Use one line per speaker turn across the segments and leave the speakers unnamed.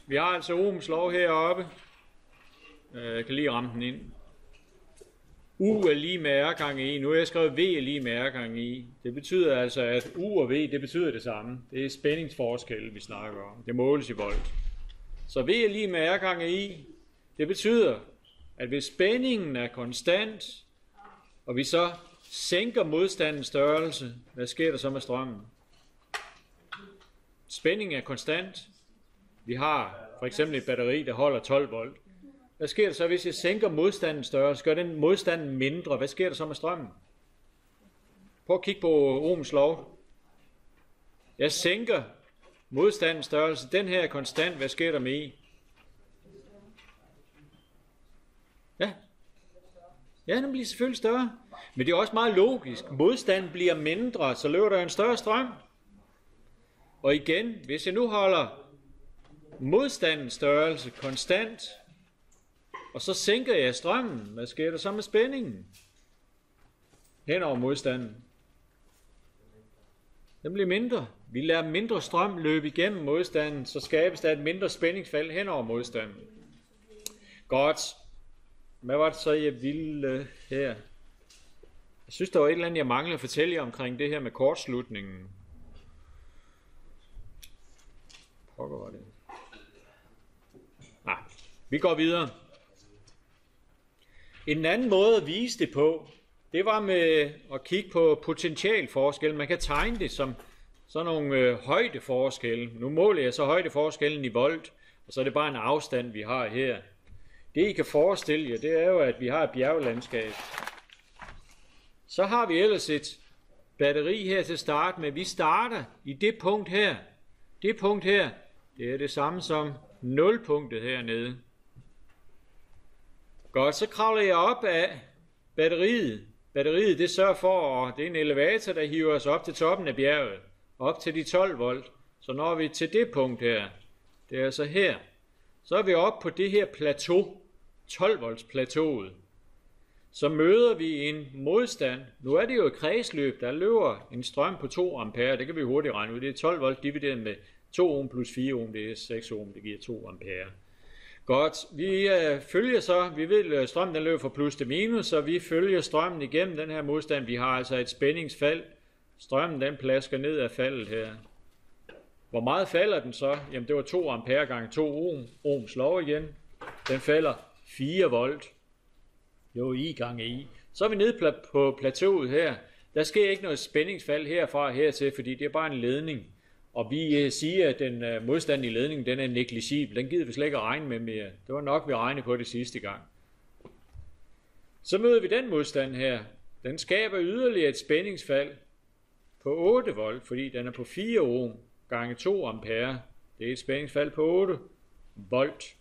Vi har altså Ohms lov heroppe. Jeg kan lige ramme den ind. U er lige med R gange I. Nu har jeg skrevet V er lige med R gange I. Det betyder altså, at U og V, det betyder det samme. Det er spændingsforskel, vi snakker om. Det måles i volt. Så V er lige med R gange I. Det betyder, at hvis spændingen er konstant, og vi så sænker modstandens størrelse, hvad sker der så med strømmen? Spændingen er konstant. Vi har for eksempel et batteri, der holder 12 volt. Hvad sker der så, hvis jeg sænker modstandens størrelse? Gør den modstanden mindre? Hvad sker der så med strømmen? Prøv at kigge på Ohms lov. Jeg sænker modstandens størrelse. Den her er konstant. Hvad sker der med I? Ja, den bliver selvfølgelig større. Men det er også meget logisk. Modstanden bliver mindre, så løber der en større strøm. Og igen, hvis jeg nu holder modstandens størrelse konstant, og så sænker jeg strømmen, hvad sker der så med spændingen? Hen over modstanden. Den bliver mindre. Vi lader mindre strøm løbe igennem modstanden, så skabes der et mindre spændingsfald hen over modstanden. Godt. Hvad var det så, jeg ville her? Jeg synes, der var et eller andet, jeg mangler at fortælle jer omkring det her med kortslutningen. Pokker var det. Vi går videre. En anden måde at vise det på, det var med at kigge på potentialforskel. Man kan tegne det som sådan nogle højdeforskelle. Nu måler jeg så højdeforskellen i volt, og så er det bare en afstand, vi har her. Det I kan forestille jer, det er jo, at vi har et bjerglandskab. Så har vi ellers et batteri her til start med. Vi starter i det punkt her. Det punkt her, det er det samme som nulpunktet hernede. Godt, så kravler jeg op af batteriet. Batteriet, det sørger for, at det er en elevator, der hiver os op til toppen af bjerget. Op til de 12 volt. Så når vi til det punkt her, det er altså her, så er vi oppe på det her plateau, 12 volts plateauet. Så møder vi en modstand. Nu er det jo et kredsløb, der løber en strøm på 2 ampere. Det kan vi hurtigt regne ud. Det er 12 volt divideret med 2 ohm plus 4 ohm, det er 6 ohm, det giver 2 ampere. Godt, vi følger så, vi ved, at strømmen den løber fra plus til minus, så vi følger strømmen igennem den her modstand. Vi har altså et spændingsfald. Strømmen den plasker ned af faldet her. Hvor meget falder den så? Jamen det var 2 ampere gange 2 ohm. Ohms lov igen. Den falder 4 volt. Jo, I gange I. Så er vi nede på plateauet her. Der sker ikke noget spændingsfald herfra og hertil, fordi det er bare en ledning. Og vi siger, at den modstand i ledningen, den er negligibel. Den gider vi slet ikke at regne med mere. Det var nok, vi regnede på det sidste gang. Så møder vi den modstand her. Den skaber yderligere et spændingsfald på 8 volt, fordi den er på 4 ohm gange 2 ampere. Det er et spændingsfald på 8 volt.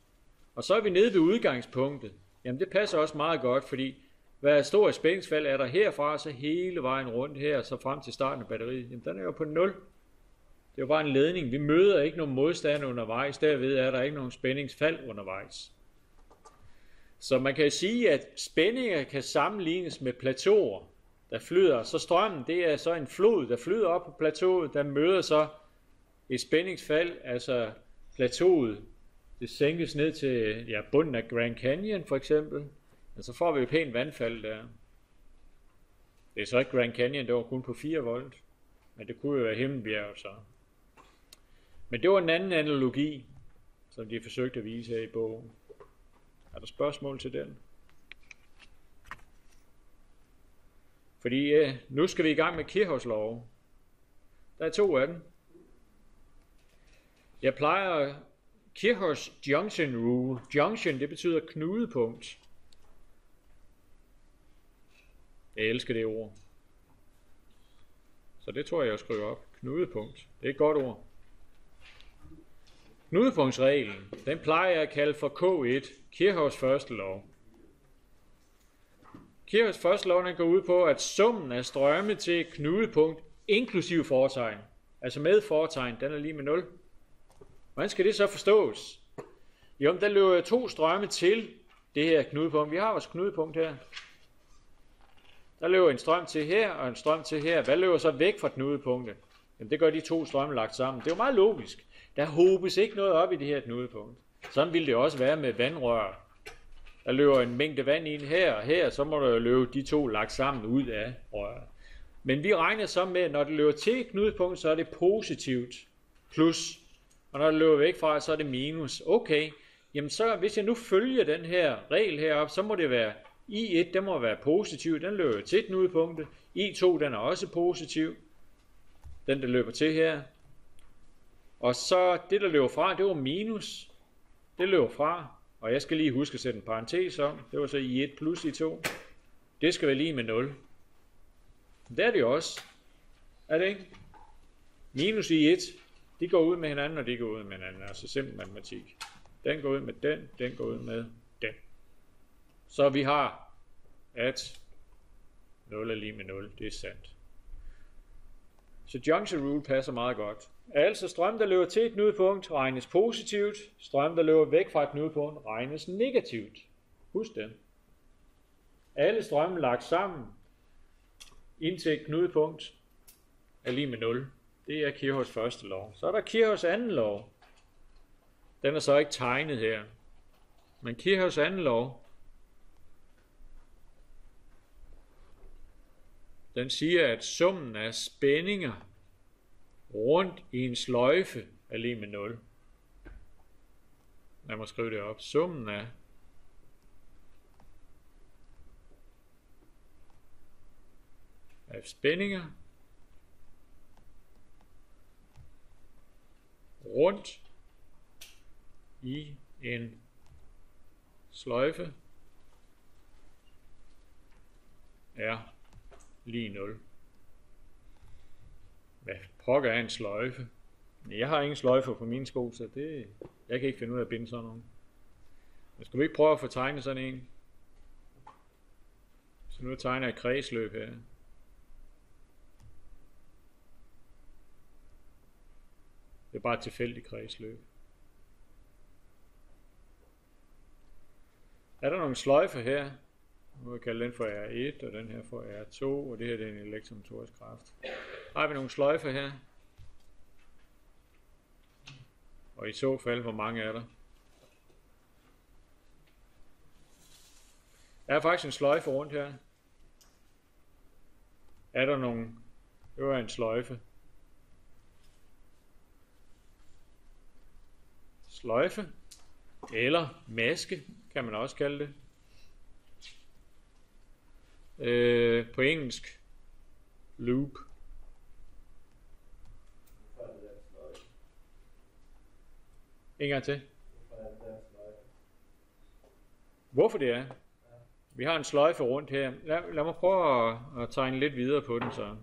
Og så er vi nede ved udgangspunktet. Jamen det passer også meget godt, fordi hvad stor spændingsfald er der herfra, så hele vejen rundt her, så frem til starten af batteriet. Jamen den er jo på 0. Det er jo bare en ledning. Vi møder ikke nogen modstand undervejs. Derved er der ikke nogen spændingsfald undervejs. Så man kan sige, at spændinger kan sammenlignes med plateauer, der flyder. Så strømmen, det er så en flod, der flyder op på plateauet, der møder så et spændingsfald, altså plateauet. Det sænkes ned til bunden af Grand Canyon for eksempel. Og så får vi et pænt vandfald der. Det er så ikke Grand Canyon, det var kun på 4 volt. Men det kunne jo være Himmelbjerget så. Men det var en anden analogi, som de forsøgte at vise her i bogen. Er der spørgsmål til den? Fordi nu skal vi i gang med Kirchhoffs lov. Der er 2 af dem. Jeg plejer Kirchhoffs junction rule. Junction, det betyder knudepunkt. Jeg elsker det ord. Så det tror jeg skriver op. Knudepunkt. Det er et godt ord. Knudepunktsreglen, den plejer jeg at kalde for K1. Kirchhoffs første lov. Kirchhoffs første lov, den går ud på, at summen af strømme til et knudepunkt, inklusiv fortegn, altså med fortegn, den er lige med 0. Hvordan skal det så forstås? Jo, der løber 2 strømme til det her knudepunkt. Vi har vores knudepunkt her. Der løber en strøm til her, og en strøm til her. Hvad løber så væk fra knudepunktet? Jamen, det gør de 2 strømme lagt sammen. Det er jo meget logisk. Der hobes ikke noget op i det her knudepunkt. Sådan ville det også være med vandrør. Der løber en mængde vand ind her og her, så må der jo løbe de to lagt sammen ud af røret. Men vi regner så med, at når det løber til et knudepunkt, så er det positivt plus. Og når det løber væk fra, så er det minus. Okay, jamen så hvis jeg nu følger den her regel herop, så må det være I1, den må være positiv, den løber til knudepunktet. I2, den er også positiv. Den, der løber til her. Og så det, der løber fra, det var minus. Det løber fra. Og jeg skal lige huske at sætte en parentes om. Det var så I1 plus I2. Det skal være lige med 0. Det er det jo også. Er det ikke? Minus I1. De går ud med hinanden, og de går ud med hinanden. Altså simpel matematik. Den går ud med den går ud med den. Så vi har, at 0 er lige med 0. Det er sandt. Så junction rule passer meget godt. Altså strøm, der løber til et knudepunkt, regnes positivt. Strøm, der løber væk fra et knudepunkt, regnes negativt. Husk det. Alle strømme lagt sammen indtil et knudepunkt er lige med 0. Det er Kirchhoffs første lov. Så er der Kirchhoffs anden lov. Den er så ikke tegnet her. Men Kirchhoffs anden lov, den siger, at summen af spændinger rundt i en sløjfe er lige med 0. Lad mig skrive det op. Summen af spændinger rundt i en sløjfe er lige 0. Hvad pokker er en sløjfe? Jeg har ingen sløjfer på mine sko, så jeg kan ikke finde ud af at binde sådan nogle. Men skal vi ikke prøve at få tegnet sådan en? Så nu tegner jeg et kredsløb her. Det er bare et tilfældigt kredsløb. Er der nogle sløjfer her? Nu vil jeg kalde den for R1, og den her for R2, og det her det er en elektromotorisk kraft. Har vi nogle sløjfer her? Og i så fald, hvor mange er der? Der er faktisk en sløjfe rundt her. Er der nogle? Det var en sløjfe. Sløjfe, eller maske, kan man også kalde det. På engelsk, loop. En gang til. Hvorfor det er? Vi har en sløjfe rundt her. Lad mig prøve at tegne lidt videre på den så.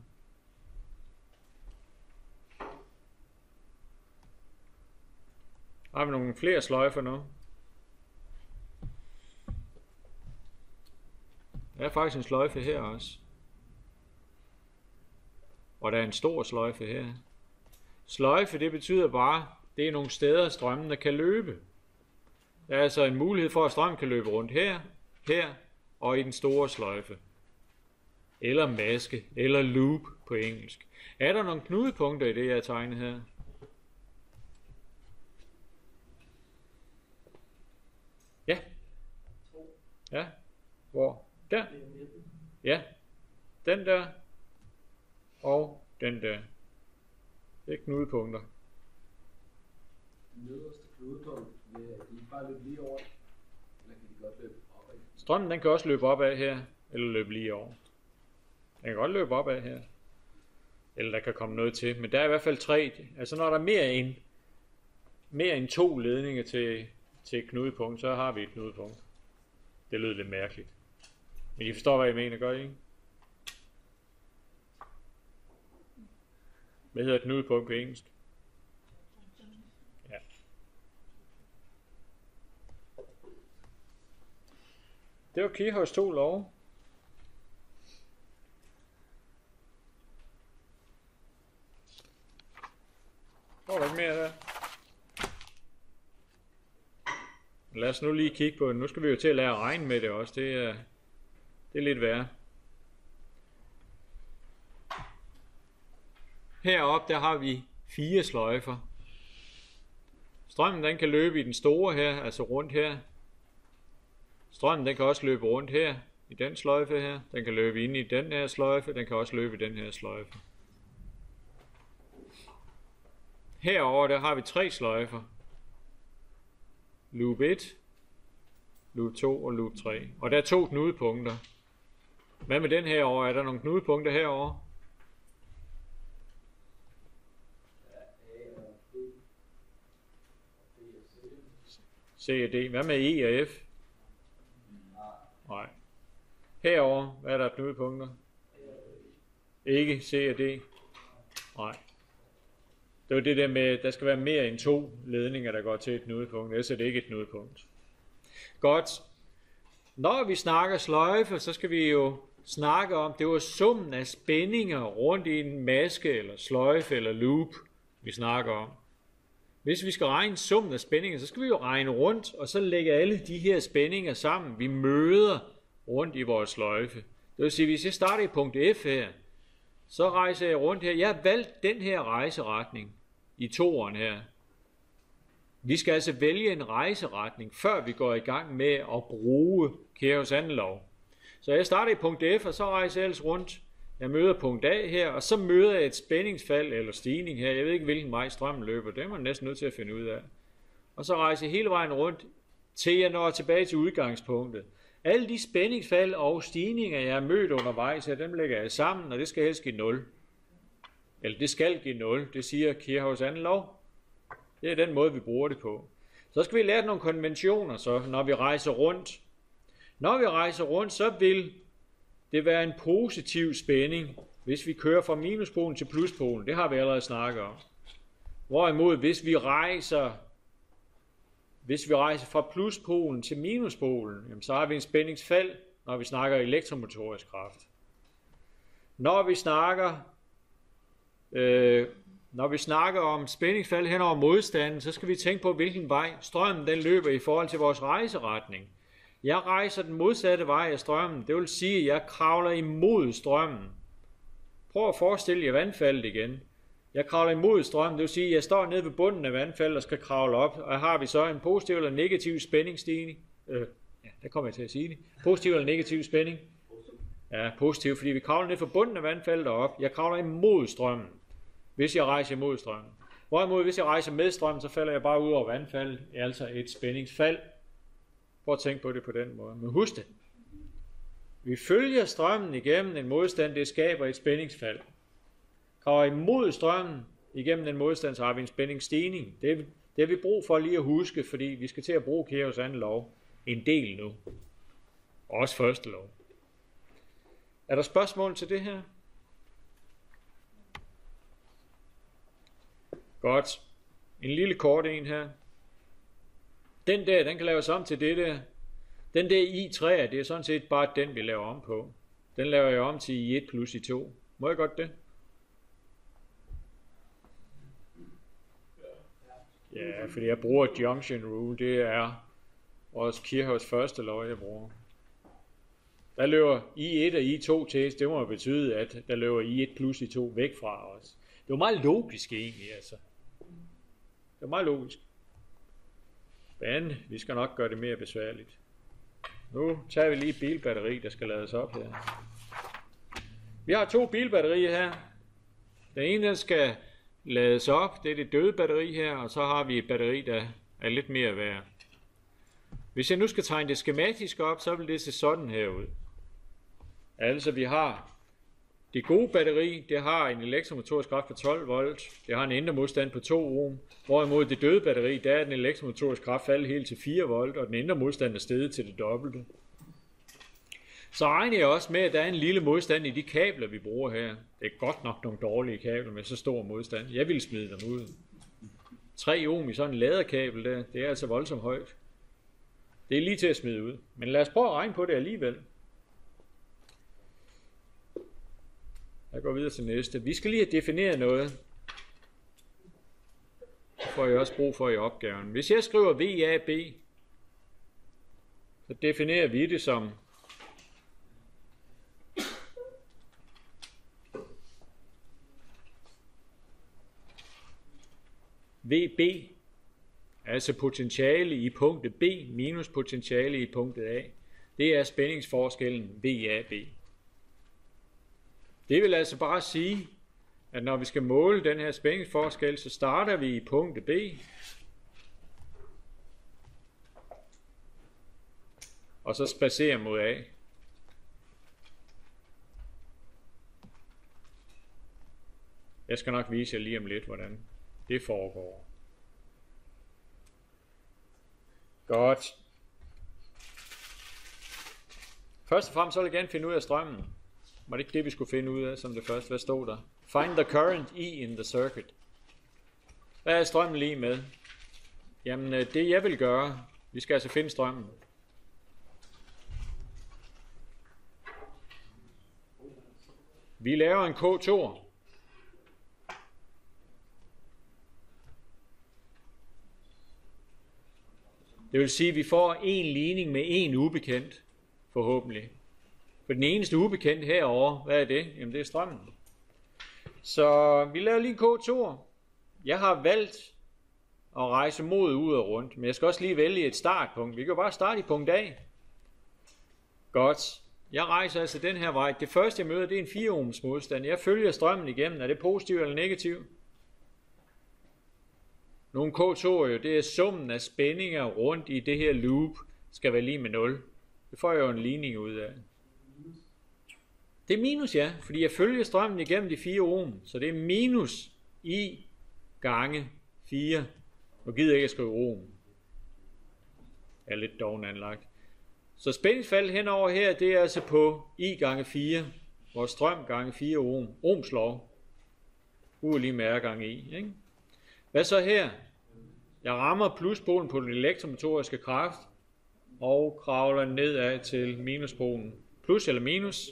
Har vi nogle flere sløjfer nu? Der er faktisk en sløjfe her også. Og der er en stor sløjfe her. Sløjfe, det betyder bare, det er nogle steder, strømmen kan løbe. Der er altså en mulighed for, at strømmen kan løbe rundt her, her og i den store sløjfe. Eller maske, eller loop på engelsk. Er der nogle knudepunkter i det, jeg har tegnet her? Ja. Ja. Hvor? Der. Ja. Den der. Og den der. Det er knudepunkter.
Nederste knudepunkt, vil de bare løbe lige over? Eller kan de godt løbe opad?
Strømmen den kan også løbe opad her, eller løbe lige over. Den kan godt løbe opad her. Eller der kan komme noget til. Men der er i hvert fald 3. Altså når der er mere end 2 ledninger til et knudepunkt, så har vi et knudepunkt. Det lød lidt mærkeligt. Men I forstår, hvad jeg mener, gør I ikke? Hvad hedder et knudepunkt på engelsk? Ja. Det var Kirchhoffs 2 love. Var der ikke mere der? Lad os nu lige kigge på det. Nu skal vi jo til at lære at regne med det også. Det er lidt værre. Heroppe der har vi 4 sløjfer. Strømmen den kan løbe i den store her, altså rundt her. Strømmen den kan også løbe rundt her, i den sløjfe her. Den kan løbe ind i den her sløjfe, den kan også løbe i den her sløjfe. Herover der har vi 3 sløjfer. Loop 1, loop 2 og loop 3. Og der er 2 knudepunkter. Hvad med den herover? Er der nogle knudepunkter herover? C og D. Hvad med E og F? Nej. Herover, hvad er der knudepunkter? Ikke C og D? Nej. Det var det der med, at der skal være mere end 2 ledninger, der går til et knudepunkt. Ellers er det ikke et knudepunkt. Godt. Når vi snakker sløjfe, så skal vi jo snakke om, det var summen af spændinger rundt i en maske, eller sløjfe, eller loop, vi snakker om. Hvis vi skal regne summen af spændinger, så skal vi jo regne rundt, og så lægge alle de her spændinger sammen, vi møder rundt i vores sløjfe. Det vil sige, hvis jeg starter i punkt F her, så rejser jeg rundt her. Jeg har valgt den her rejseretning i toeren her. Vi skal altså vælge en rejseretning, før vi går i gang med at bruge Kæros anden lov. Så jeg starter i punkt F, og så rejser jeg ellers rundt. Jeg møder punkt A her, og så møder jeg et spændingsfald eller stigning her. Jeg ved ikke, hvilken vej strømmen løber. Det er man næsten nødt til at finde ud af. Og så rejser jeg hele vejen rundt, til jeg når tilbage til udgangspunktet. Alle de spændingsfald og stigninger, jeg har mødt undervejs, dem lægger jeg sammen, og det skal helst give 0. Eller det skal give 0, det siger Kirchhoffs anden lov. Det er den måde, vi bruger det på. Så skal vi lære nogle konventioner, så når vi rejser rundt. Når vi rejser rundt, så vil det være en positiv spænding, hvis vi kører fra minuspolen til pluspolen. Det har vi allerede snakket om. Hvorimod, hvis vi rejser fra pluspolen til minuspolen, jamen, så har vi en spændingsfald, når vi snakker elektromotorisk kraft. Når vi snakker om spændingsfald hen over modstanden, så skal vi tænke på, hvilken vej strømmen den løber i forhold til vores rejseretning. Jeg rejser den modsatte vej af strømmen, det vil sige, at jeg kravler imod strømmen. Prøv at forestille jer vandfaldet igen. Jeg kravler imod strømmen, det vil sige, at jeg står nede ved bunden af vandfaldet og skal kravle op, og har vi så en positiv eller negativ spændingsstigning? Der kommer jeg til at sige det. Positiv eller negativ spænding? Ja, positiv, fordi vi kravler ned fra bunden af vandfaldet og op. Jeg kravler imod strømmen, hvis jeg rejser imod strømmen. Hvorimod, hvis jeg rejser med strømmen, så falder jeg bare ud over vandfaldet, altså et spændingsfald. Prøv at tænke på det på den måde. Men husk det. Vi følger strømmen igennem en modstand, det skaber et spændingsfald. Kommer imod strømmen igennem en modstand, så har vi en spændingsstigning. Det har vi brug for lige at huske, fordi vi skal til at bruge Kæros anden lov en del nu. Også første lov. Er der spørgsmål til det her? Godt. En lille kort en her. Den der, den kan laves om til det der. Den der I3, det er sådan set bare den, vi laver om på. Den laver jeg om til I1 plus I2. Må jeg godt det? Ja, fordi jeg bruger junction rule. Det er også Kirchhoffs første lov, jeg bruger. Der løber I1 og I2 til, det må betyde, at der løber I1 plus I2 væk fra os. Det var meget logisk egentlig, altså. Det var meget logisk. Men vi skal nok gøre det mere besværligt. Nu tager vi lige et bilbatteri, der skal lades op her. Vi har 2 bilbatterier her. Den ene den skal lades op, det er det døde batteri her, og så har vi et batteri, der er lidt mere værd. Hvis jeg nu skal tegne det skematisk op, så vil det se sådan her ud. Altså vi har det gode batteri, det har en elektromotorisk kraft på 12 volt, det har en indre modstand på 2 ohm, hvorimod det døde batteri, der er den elektromotoriske kraft faldet helt til 4 volt, og den indre modstand er steget til det dobbelte. Så regner jeg også med, at der er en lille modstand i de kabler, vi bruger her. Det er godt nok nogle dårlige kabler med så stor modstand. Jeg ville smide dem ud. 3 ohm i sådan en laderkabel der, det er altså voldsomt højt. Det er lige til at smide ud. Men lad os prøve at regne på det alligevel. Jeg går videre til næste. Vi skal lige have defineret noget. Det får jeg også brug for i opgaven. Hvis jeg skriver VAB, så definerer vi det som VB, altså potentiale i punktet B minus potentiale i punktet A. Det er spændingsforskellen VAB. Det vil altså bare sige, at når vi skal måle den her spændingsforskel, så starter vi i punktet B, og så spacerer mod A. Jeg skal nok vise jer lige om lidt, hvordan det foregår. Godt. Først og fremmest så vil jeg gerne finde ud af strømmen. Var det ikke det, vi skulle finde ud af som det første? Hvad stod der? Find the current E in the circuit. Hvad er strømmen lige med? Jamen, det jeg vil gøre, vi skal altså finde strømmen. Vi laver en K2. Det vil sige, at vi får en ligning med en ubekendt, forhåbentlig. For den eneste ubekendt herovre, hvad er det? Jamen det er strømmen. Så vi laver lige en K2. Jeg har valgt at rejse mod ud og rundt, men jeg skal også lige vælge et startpunkt. Vi kan jo bare starte i punkt A. Godt. Jeg rejser altså den her vej. Det første jeg møder, det er en 4 ohms modstand. Jeg følger strømmen igennem. Er det positiv eller negativ? Nogle K2 jo, det er summen af spændinger rundt i det her loop, skal være lige med 0. Det får jeg jo en ligning ud af. Det er minus, ja, fordi jeg følger strømmen igennem de 4 ohm, så det er minus I gange 4. Nu gider jeg ikke at skrive ohm. Jeg er lidt doven anlagt. Så spændingsfald henover her, det er altså på I gange 4, hvor strøm gange 4 ohm. Ohms lov. U er lige med R gange I, ikke? Hvad så her? Jeg rammer pluspolen på den elektromotoriske kraft og kravler nedad til minuspolen. Plus eller minus?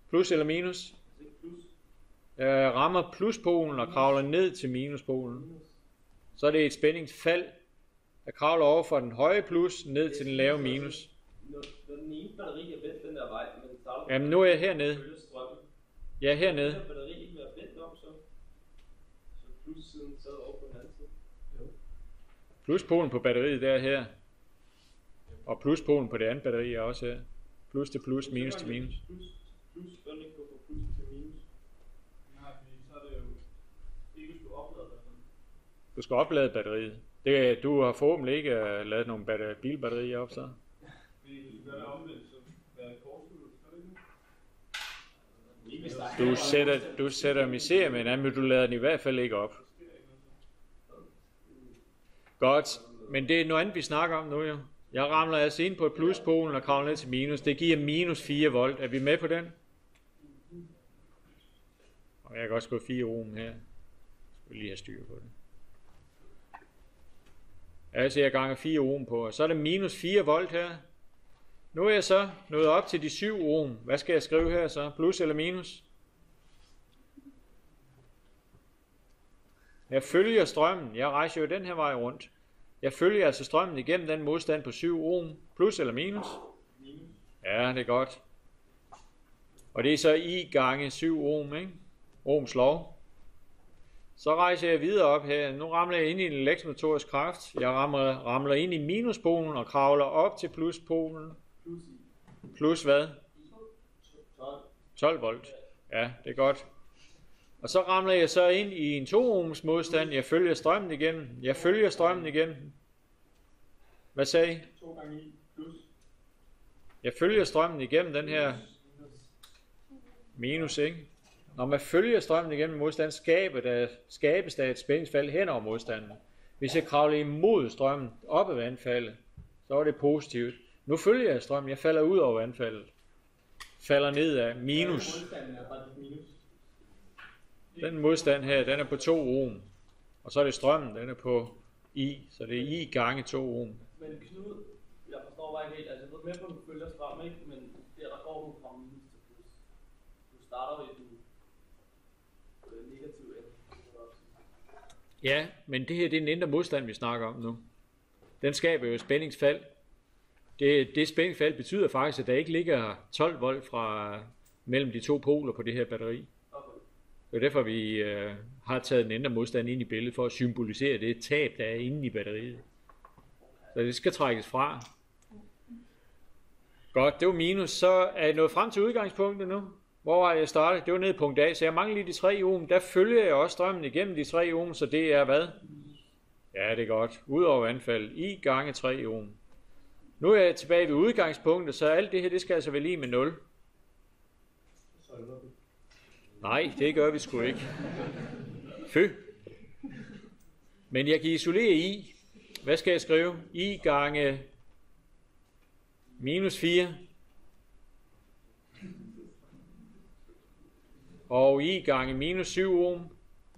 Plus eller minus? Jeg rammer pluspolen og kravler ned til minuspolen. Så er det et spændingsfald. Jeg kravler over fra den høje plus ned til den lave minus.
Når den ene batteri er vendt den der vej, men
jamen nu er jeg hernede. Jeg er hernede.
Den batteri ikke være vendt om, så plussiden sad over på den anden side.
Pluspolen på batteriet der her. Og pluspolen på det andet batteri er også her. Plus til plus, minus til minus.
Plus bør ikke gå fra plus til minus. Nej, fordi så er det jo ikke skulle oplade batteriet.
Du skal oplade batteriet. Du har forhåbentlig ikke lavet nogle bilbatterier op, så?
Hvis du gør det omvendt, så er det kortslut,
skal det ikke? Du sætter dem i serie med hinanden, men du lader den i hvert fald ikke op. Godt, men det er noget andet, vi snakker om nu jo. Jeg ramler altså ind på et pluspolen og kravler ned til minus. Det giver minus 4 volt. Er vi med på den? Og jeg kan også gå 4 ohm her. Jeg skal lige have styr på det. Altså jeg ganger 4 ohm på, og så er det minus 4 volt her. Nu er jeg så nået op til de 7 ohm. Hvad skal jeg skrive her så? Plus eller minus? Jeg følger strømmen. Jeg rejser jo den her vej rundt. Jeg følger altså strømmen igennem den modstand på 7 ohm. Plus eller minus? Ja, det er godt. Og det er så I gange 7 ohm, ikke? Ohms lov. Så rejser jeg videre op her. Nu ramler jeg ind i en elektromotorisk kraft. Jeg ramler ind i minuspolen og kravler op til pluspolen. Plus hvad? 12 volt. Ja, det er godt. Og så ramler jeg så ind i en 2 ohms modstand. Jeg følger strømmen igen. Hvad sagde I?
2 gange I plus.
Jeg følger strømmen igennem den her minus, ikke? Når man følger strømmen igennem modstand, skabes der et spændingsfald hen over modstanden. Hvis jeg kravler imod strømmen op ad vandfaldet, så er det positivt. Nu følger jeg strømmen, jeg falder ud over vandfaldet. Falder ned af minus. Den modstand her, den er på 2 ohm. Og så er det strømmen, den er på I. Så det er I gange 2 ohm.
Men Knud, jeg forstår bare ikke helt. Altså, du er med på, at du følger strøm, ikke? Men der går du fra minus til plus. Du starter i den negative ende.
Ja, men det her det er en indre modstand, vi snakker om nu. Den skaber jo spændingsfald. Det spændingsfald betyder faktisk, at der ikke ligger 12 volt fra mellem de 2 poler på det her batteri.
Okay.
Det er derfor, vi har taget den indre modstand ind i billedet, for at symbolisere det tab, der er inde i batteriet. Så det skal trækkes fra. Godt, det var minus. Så er jeg nået frem til udgangspunktet nu. Hvor har jeg startet? Det var nede i punkt A, så jeg mangler lige de 3 ohm. Der følger jeg også strømmen igennem de 3 ohm, så det er hvad? Ja, det er godt. Udover vandfald, I gange 3 ohm. Nu er jeg tilbage ved udgangspunktet, så alt det her, det skal altså være lige med 0. Nej, det gør vi sgu ikke. Fø. Men jeg kan isolere I. Hvad skal jeg skrive? I gange minus 4. Og I gange minus 7 ohm.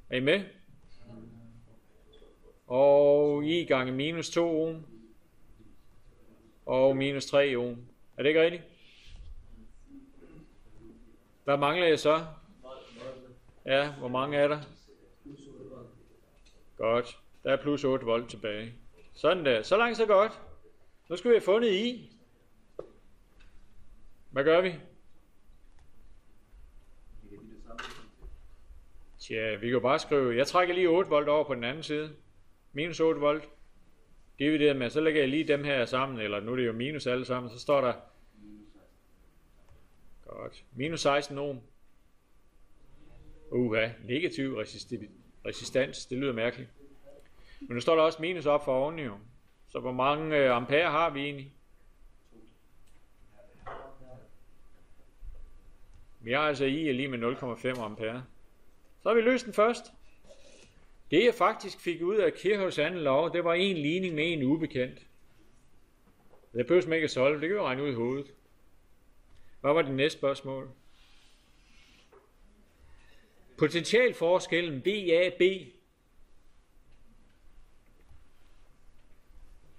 Er I med? Og I gange minus 2 ohm. Og minus 3 ohm. Er det ikke rigtigt? Hvad mangler jeg så? Ja, hvor mange er der? Godt. Der er plus 8 volt tilbage. Sådan der. Så langt så godt. Nu skal vi have fundet I. Hvad gør vi? Tja, vi kan bare skrive, jeg trækker lige 8 volt over på den anden side. Minus 8 volt. Divideret med, så lægger jeg lige dem her sammen, eller nu er det jo minus alle sammen, så står der godt. Minus 16 ohm. Negativ resistans, det lyder mærkeligt. Men nu står der også minus op for oven jo. Så hvor mange ampere har vi egentlig? Vi har altså I er lige med 0,5 ampere. Så har vi løst den først. Det jeg faktisk fik ud af Kirchhoffs anden lov, det var en ligning med en ubekendt. Det behøver man ikke at solve, det kan vi regne ud i hovedet. Hvad var det næste spørgsmål? Potentialforskellen VAB.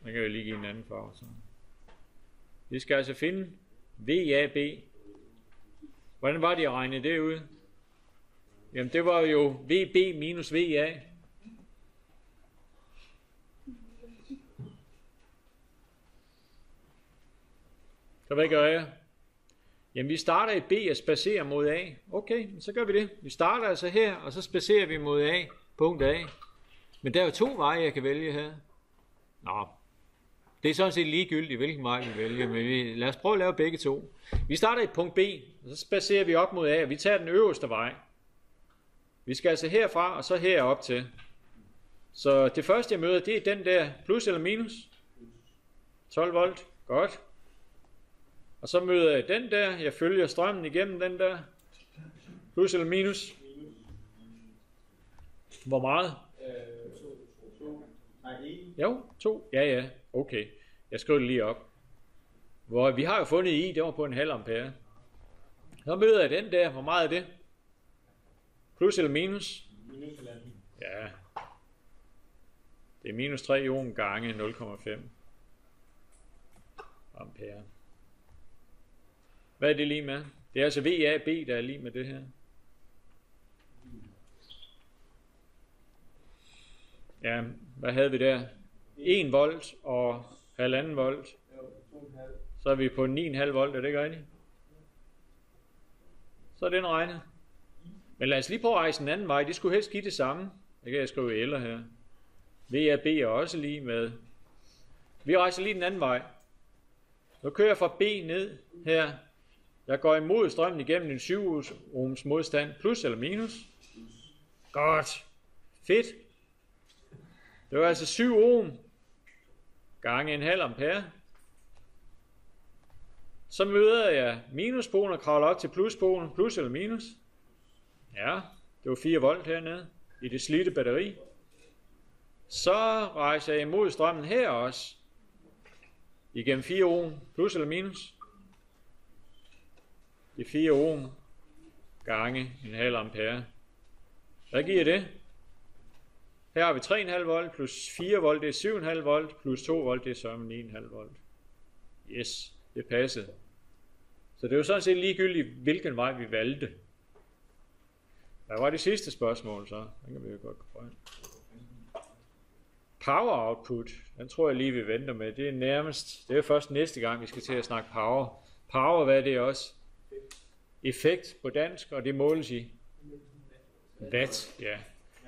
Den kan jeg lige give en anden farve. Så. Vi skal altså finde VAB. Hvordan var det at regne det ud? Jamen det var jo VB minus VA. Så hvad gør jeg? Jamen vi starter i B og spacerer mod A. Okay, så gør vi det. Vi starter altså her, og så spacerer vi mod A. Punkt A. Men der er jo 2 veje, jeg kan vælge her. Nå, det er sådan set ligegyldigt, hvilken vej vi vælger, men lad os prøve at lave begge 2. Vi starter i punkt B, og så spacerer vi op mod A, og vi tager den øverste vej. Vi skal altså herfra, og så herop til. Så det første jeg møder, det er den der, plus eller minus? 12 volt, godt. Og så møder jeg den der, jeg følger strømmen igennem den der, plus eller minus? Hvor meget? 2. Jo, 2. Ja, okay. Jeg skriver det lige op. Hvor vi har jo fundet I, det var på en halv ampere. Så møder jeg den der, hvor meget er det? Plus eller minus? Ja. Det er minus 3 ohm gange 0,5 ampere. Hvad er det lige med? Det er altså VAB, der er lige med det her. Ja, hvad havde vi der? 1 volt og 1,5 volt. Så er vi på 9,5 volt, er det ikke rigtigt? Så er den regnet. Men lad os lige prøve at rejse en anden vej. De skulle helst give det samme. Det kan jeg skrive eller her. VAB er også lige med. Vi rejser lige den anden vej. Nu kører jeg fra B ned her. Jeg går imod strømmen igennem en 7 ohms modstand. Plus eller minus? Godt. Fedt. Det var altså 7 ohm gange en halv ampere. Så møder jeg minuspolen og kravler op til pluspolen. Plus eller minus? Ja, det var 4 volt hernede i det slidte batteri. Så rejser jeg imod strømmen her også. Igennem 4 ohm. Plus eller minus? Det er 4 ohm gange en halv ampere. Hvad giver det? Her har vi 3,5 volt plus 4 volt, det er 7,5 volt, plus 2 volt, det er så 9,5 volt. Yes, det passede. Så det er jo sådan set ligegyldigt, hvilken vej vi valgte. Hvad var det sidste spørgsmål så? Den kan vi jo godt gå frem. Power output, den tror jeg lige vi venter med. Det er nærmest, det er først næste gang vi skal til at snakke power. Power, hvad er det også? Effekt på dansk, og det måles i Watt, ja.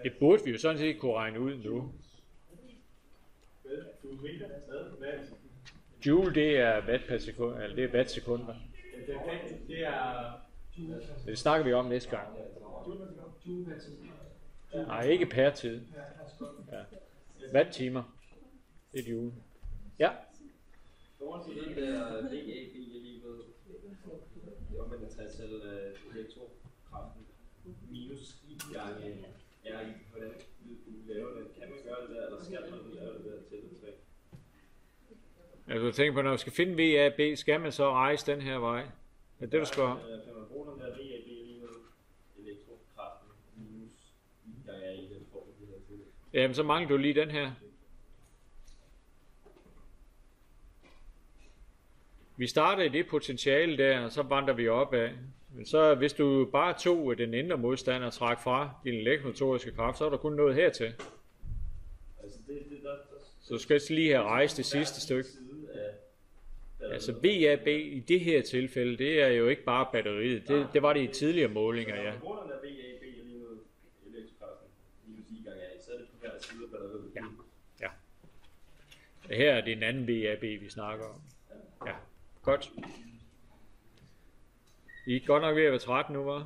Det burde vi jo sådan set kunne regne ud nu. Joule, det er watt per sekund, eller det er watt sekunder. Det snakker vi om næste gang. Nej, ikke per tid. Ja. Watt-timer. Det er joule. Ja.
forhold til den der VAB, jeg lige ved, det var med den 60 elektrokraften minus I gange RI, hvordan du laver det? Kan man gøre det der, eller skal man lave det der til det 3?
Altså, jeg tænker på, når vi skal finde VAB, skal man så rejse den her vej? Er det, du skal?
Kan man bruge den der VAB lige med elektrokraften minus I gange RI, den får vi her til?
Jamen, så mangler du lige den her. Vi starter i det potentiale der, og så vandrer vi opad. Men så hvis du bare tog den indre modstand og træk fra din elektromotoriske kraft, så er der kun noget hertil.
Altså
så du skal lige have rejst det sidste stykke. Altså VAB i det her tilfælde, det er jo ikke bare batteriet. Det var det i tidligere målinger, ja.
På grund af VAB lige med elektrokraften minus I gange RI, så er det på hver side af batteriet.
Ja. Her er det en anden VAB, vi snakker om. Ja, godt. I er godt nok ved at være træt nu, hva'?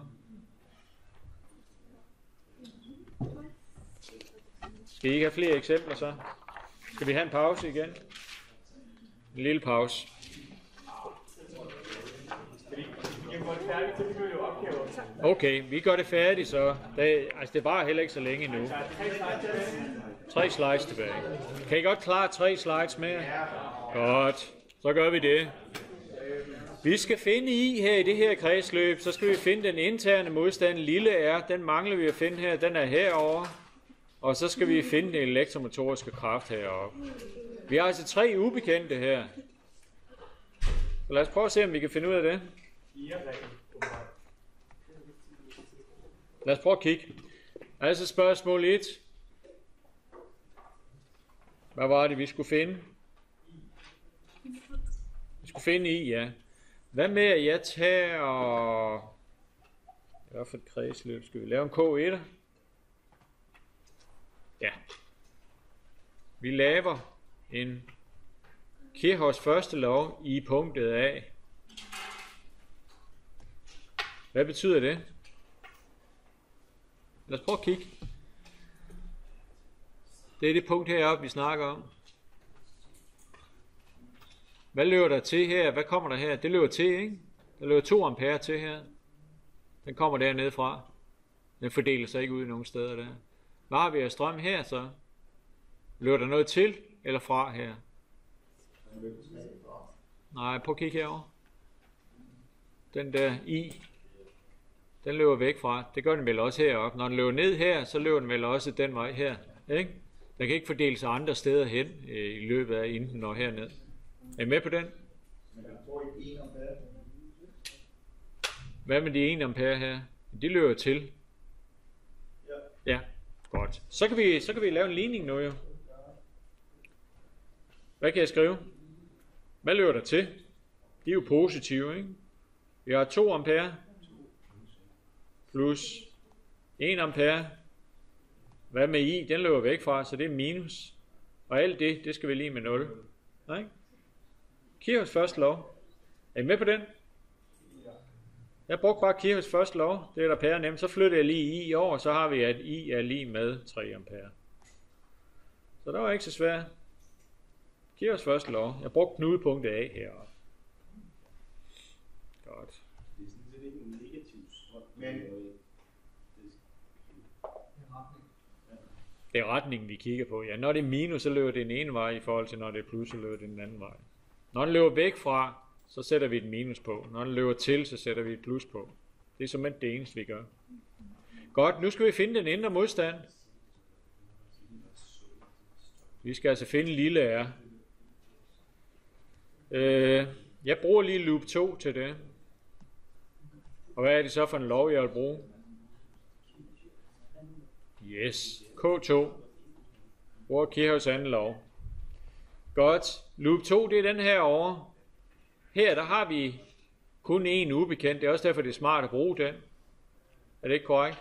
Skal I ikke have flere eksempler så? Skal vi have en pause igen? En lille pause. Okay, vi gør det færdigt så. Det var heller ikke så længe nu. 3 slides tilbage. Kan I godt klare 3 slides mere? Godt. Så gør vi det. Vi skal finde I her i det her kredsløb, så skal vi finde den interne modstand, lille r, den mangler vi at finde her, den er herovre. Og så skal vi finde den elektromotoriske kraft heroppe. Vi har altså 3 ubekendte her. Så lad os prøve at se, om vi kan finde ud af det. Lad os prøve at kigge. Altså spørgsmål 1. Hvad var det, vi skulle finde? Vi skulle finde I, ja. Hvad med, at jeg tager... Hvad for et kredsløb? Skal vi lave en K1'er? Ja. Vi laver en Kirchhoffs første lov i punktet A. Hvad betyder det? Lad os prøve at kigge. Det er det punkt heroppe, vi snakker om. Hvad løber der til her? Hvad kommer der her? Det løber til, ikke? Der løber 2 ampere til her. Den kommer dernede fra. Den fordeler sig ikke ud nogen steder der. Hvad har vi af strøm her så? Løber der noget til eller fra her? Nej, prøv at kigge herover. Den der I, den løber væk fra. Det gør den vel også heroppe. Når den løber ned her, så løber den vel også den vej her. Ikke? Den kan ikke fordele sig andre steder hen i løbet af, inden den når herned. Er I med på den? Hvad med de 1 ampere her? De løber til. Ja, godt. Så kan vi lave en ligning nu jo. Hvad kan jeg skrive? Hvad løber der til? De er jo positive, ikke? Vi har 2 ampere plus 1 ampere. Hvad med I? Den løber væk fra, så det er minus. Og alt det skal vi lige med 0. Nej? Kirchhoffs første lov. Er I med på den? Jeg brugte bare Kirchhoffs første lov. Det er der pære nemt. Så flytter jeg lige I over, så har vi, at I er lige med 3 ampere. Så der var ikke så svært. Kirchhoffs første lov. Jeg brugte knudepunktet A heroppe. Godt.
Det er sådan set ikke en negativ strøm.
Det er retningen, vi kigger på. Ja, når det er minus, så løber det den ene vej, i forhold til når det er plus, så løber det den anden vej. Når den løber væk fra, så sætter vi et minus på. Når den løber til, så sætter vi et plus på. Det er simpelthen det eneste, vi gør. Godt, nu skal vi finde den indre modstand. Vi skal altså finde lille r. Jeg bruger lige loop 2 til det. Og hvad er det så for en lov, jeg vil bruge? Yes, K2. Bruger Kirchhoffs anden lov. Godt. Loop 2, det er den her over. Her, der har vi kun en ubekendt. Det er også derfor, det er smart at bruge den. Er det ikke korrekt?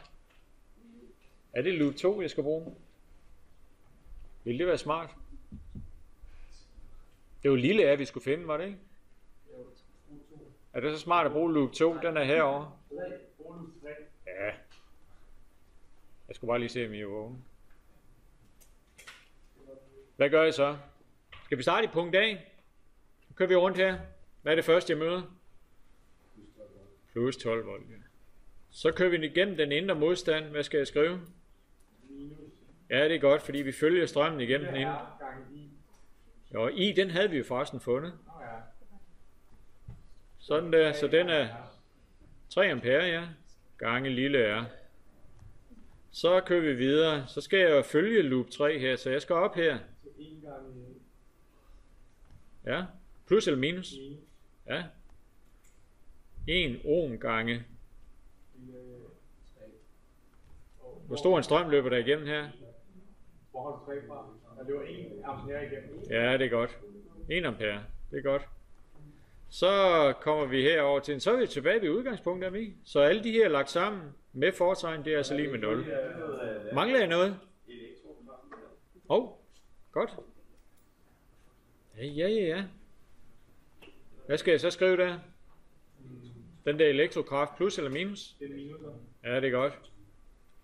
Er det loop 2, jeg skal bruge? Vil det være smart? Det var lille A, vi skulle finde, var det ikke? Er det så smart at bruge loop 2? Den er herovre. Ja. Jeg skulle bare lige se, om I er vågne. Hvad gør I så? Skal vi starte i punkt A? Så kører vi rundt her. Hvad er det første, jeg møder? Plus 12 volt. Ja. Så kører vi igennem den indre modstand. Hvad skal jeg skrive? Ja, det er godt, fordi vi følger strømmen igennem den indre. Jo, I, den havde vi jo forresten fundet. Sådan der, så den er 3 ampere, ja. Gange lille R. Så kører vi videre. Så skal jeg jo følge loop 3 her, så jeg skal op her. Ja, plus eller minus? Ja. 1 ohm gange. Hvor stor en strøm løber der igennem her?
Forhold 3 fra. Det var 1 ampere igennem.
Ja, det er godt. 1 ampere, det er godt. Så kommer vi herover til, så er vi tilbage ved udgangspunktet, er vi. Så alle de her er lagt sammen med fortegn, det er altså lige med 0. Mangler jeg noget? Godt. Ja. Hvad skal jeg så skrive der? Den der elektrokraft plus eller minus?
Det er minuser.
Ja, det er godt.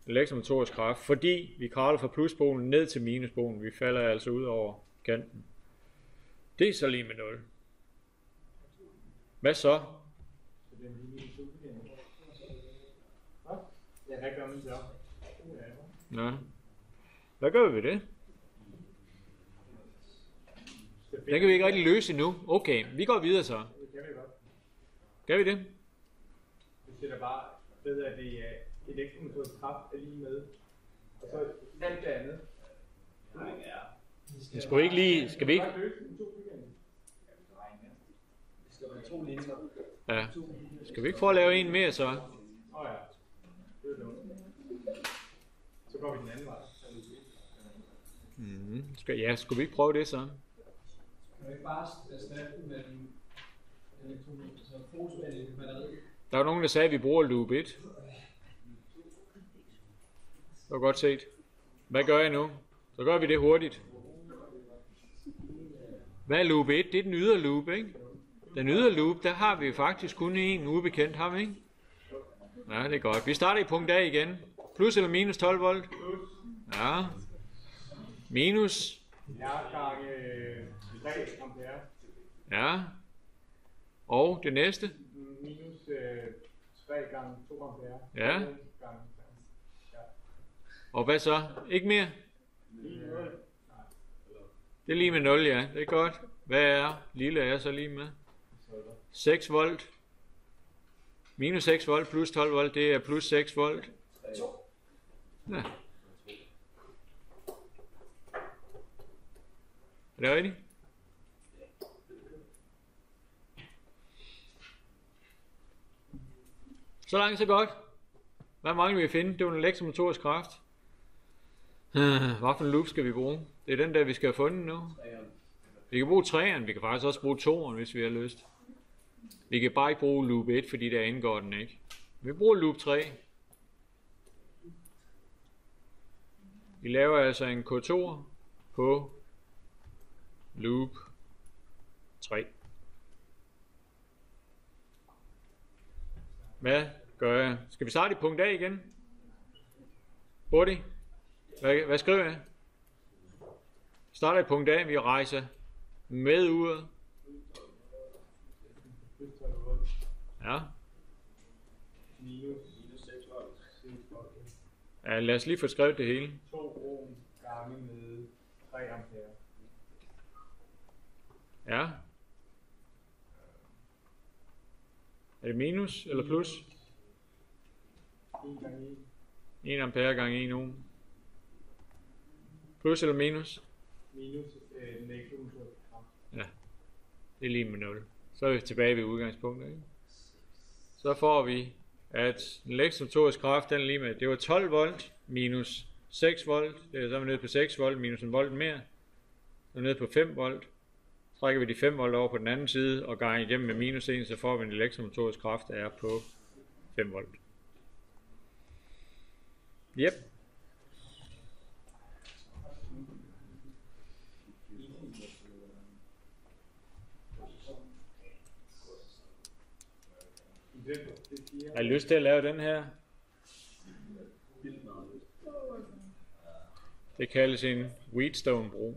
Elektromotorisk kraft, fordi vi kravler fra pluspolen ned til minuspolen. Vi falder altså ud over kanten. Det er så lige med 0. Hvad så?
Så det er en minus igen. Ja, hvad gør man så?
Ja. Hvad gør vi ved det? Den kan vi ikke rigtig løse endnu. Okay, vi går videre så.
Det kan vi godt.
Gør vi det?
Vi sætter bare ved, at det er elektromotorisk kraft er lige med. Og så alt det andet.
Skal vi ikke lige... Skal vi ikke?
Det skal være 2 linjer.
Ja. Skal vi ikke prøve at lave en mere så?
Ja. Det er noget. Så går vi den anden vej.
Skulle vi ikke prøve det så?
Kan du ikke bare erstatte den med en fotospænding batteri?
Der var nogen, der sagde, at vi bruger loop 1. Det var godt set. Hvad gør jeg nu? Så gør vi det hurtigt. Hvad er loop 1? Det er den ydre loop, ikke? Den ydre loop, der har vi faktisk kun en ubekendt, har vi ikke? Ja, det er godt. Vi starter i punkt A igen. Plus eller minus 12 volt? Ja. Minus?
Ja, gange 3 ampere.
Ja. Og det næste?
Minus 3 gange 2 ampere.
Ja. Og hvad så? Ikke mere? Det er lige med 0, ja. Det er godt. Hvad er lille er så lige med? 6 volt. Minus 6 volt plus 12 volt, det er plus 6 volt. Ja. Er det rigtigt? Så langt så godt. Hvad mangler vi at finde? Det var en elektromotorisk kraft. Hvad for en loop skal vi bruge? Det er den der, vi skal have fundet nu. Vi kan bruge 3'eren, vi kan faktisk også bruge 2'eren, hvis vi har lyst. Vi kan bare ikke bruge loop 1, fordi der indgår den ikke. Vi bruger loop 3. Vi laver altså en K2 på loop 3. Hvad gør jeg? Skal vi starte i punkt A igen? Hurtigt. Hvad skriver jeg? Starter i punkt A, vi rejser med uret. Ja.
Minus 6 volt.
Ja, lad os lige få skrevet det hele.
2 ohm gange med 3 ampere.
Ja. Er det minus eller plus?
1 gange 1.
1 ampere gange 1 ohm. Plus eller minus?
Minus den elektromotoriske kraft.
Ja, det er lige med 0. Så er vi tilbage ved udgangspunktet, ikke? Så får vi, at den elektromotoriske kraft, den er lige med, det var 12 volt minus 6 volt. Det er så nede på 6 volt minus en volt mere. Så nede på 5 volt. Så trækker vi de 5 volt over på den anden side og ganger igennem med minus 1, så får vi en elektromotorisk kraft, der er på 5 volt. Yep. Har I lyst til at lave den her? Det kaldes en Wheatstone-bro.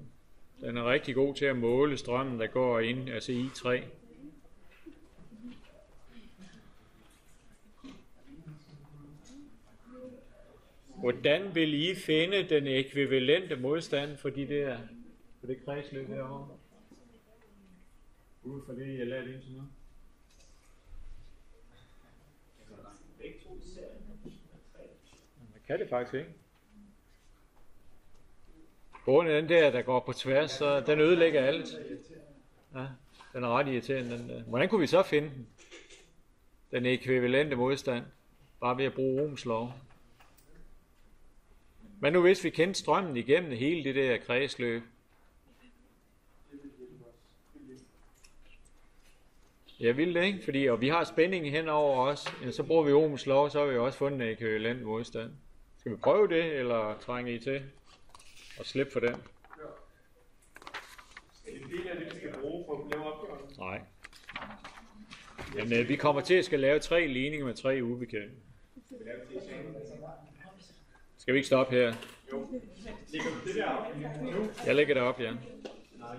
Den er rigtig god til at måle strømmen, der går ind, altså i træ. Hvordan vil I finde den ekvivalente modstand for for det kredsløb herovre? Ud fra det, jeg lærte indtil nu. Man kan det faktisk ikke. Både den der går på tværs, så den ødelægger alt. Ja, den er ret irriterende. Den der. Hvordan kunne vi så finde den? Den ekvivalente modstand. Bare ved at bruge Ohms lov. Men nu hvis vi kendte strømmen igennem hele det der kredsløb. Jeg vil det ikke, fordi og vi har spænding henover os. Ja, så bruger vi Ohms lov, så har vi også fundet en ekvivalent modstand. Skal vi prøve det, eller trænge I til? Og slippe for den.
Er det en del af det, vi skal bruge for at lave opgaven?
Nej. Men vi kommer til at skal lave 3 ligninger med 3 ubekendte. Skal vi ikke stoppe her?
Jo. Lægger du det der op nu?
Jeg lægger det op, ja.
Nej.